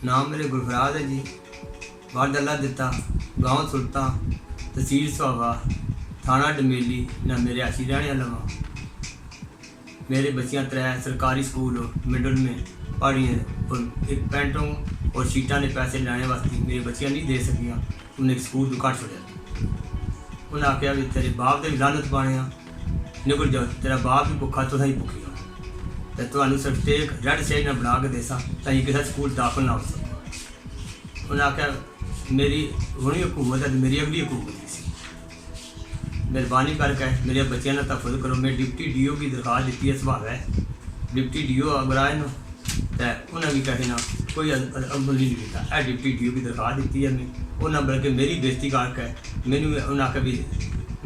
नाम मेरे गुरफराज है जी। वार्ड अल्लाह दिता, गाँव सुल्ता, तहसील सुहावा, थाना डमेली, ना मेरे आशी रहने वाला वहाँ। मेरे बच्चियाँ 3 सरकारी स्कूल मिडल में पढ़ी हैं और एक पेंटों और शीटा ने पैसे लाने वास्ते मेरी बच्चियाँ नहीं दे सकियां। उन्हें स्कूल तो कट छोड़ा। उन्हें आख्या भी तेरे बाप के भी लानत पाने निकल जाओ, तेरा बाप भी भुखा तो ही भुखी हो, तो तुम्हें सिर्फ एक रेड शेड ने बना के देसा ताकि किसी स्कूल दाखिल ना हो सको। उन्हें आख्या मेरी हुणी हुकूमत है, मेरी अगली हुकूमत सी, मेहरबानी करके मेरे बच्चों का तहफ़ुज़ करो। मैं डिप्टी DO की दरखास्त दी है, सवाल है डिप्टी DO अगर आए ना तो उन्हें भी कहे ना कोई अमल नहीं किया। डिप्टी DO की दरखास्त दी है मैं, उन्हें बल्कि मेरी बेइज्जती करके मैंने उन्हें आख्या भी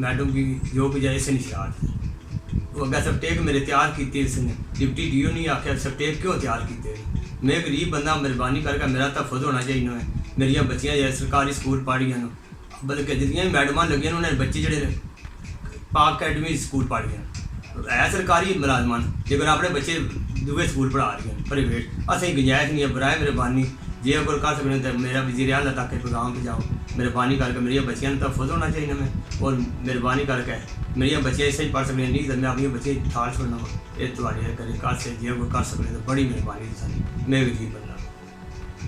मैडम की जो भी जाए इसे नहीं शरारत वो अगर सब टेक मेरे तैयार किए इसने। डिप्टी DO नहीं आख्या सब टेक क्यों तैयार किए। मैं गरीब बंदा, मेहरबानी करके मेरा तहफ़ुज़ होना चाहिए है। मेरिया बच्चियाँ जो सरकारी स्कूल पढ़ियां बल्कि जितनी भी मैडम लगियां उन्हें बच्चे जोड़े पाक अकैडमी स्कूल पढ़ियां है सरकारी मुलाजमान, लेकिन अपने बच्चे दूसरे स्कूल पढ़ा रही हैं प्राइवेट। असें गुंजाइश नहीं है, बराए मेहरबानी जे अगर कर सकते तो मेरा वज़ीर आला तक पैगाम पहुँचाओ। मेहरबानी करके मेरी बच्चियों का तहफ़ुज़ होना चाहिए मैं, और मेहरबानी करके मेरी बच्चे इसे ही पढ़ सकते नहीं तो मैं अपने बच्चे ठाल छोड़ना ये तुम्हारे करे कर से जे अगर कर सकते तो बड़ी मेहरबानी। मैं गरीब बंदा।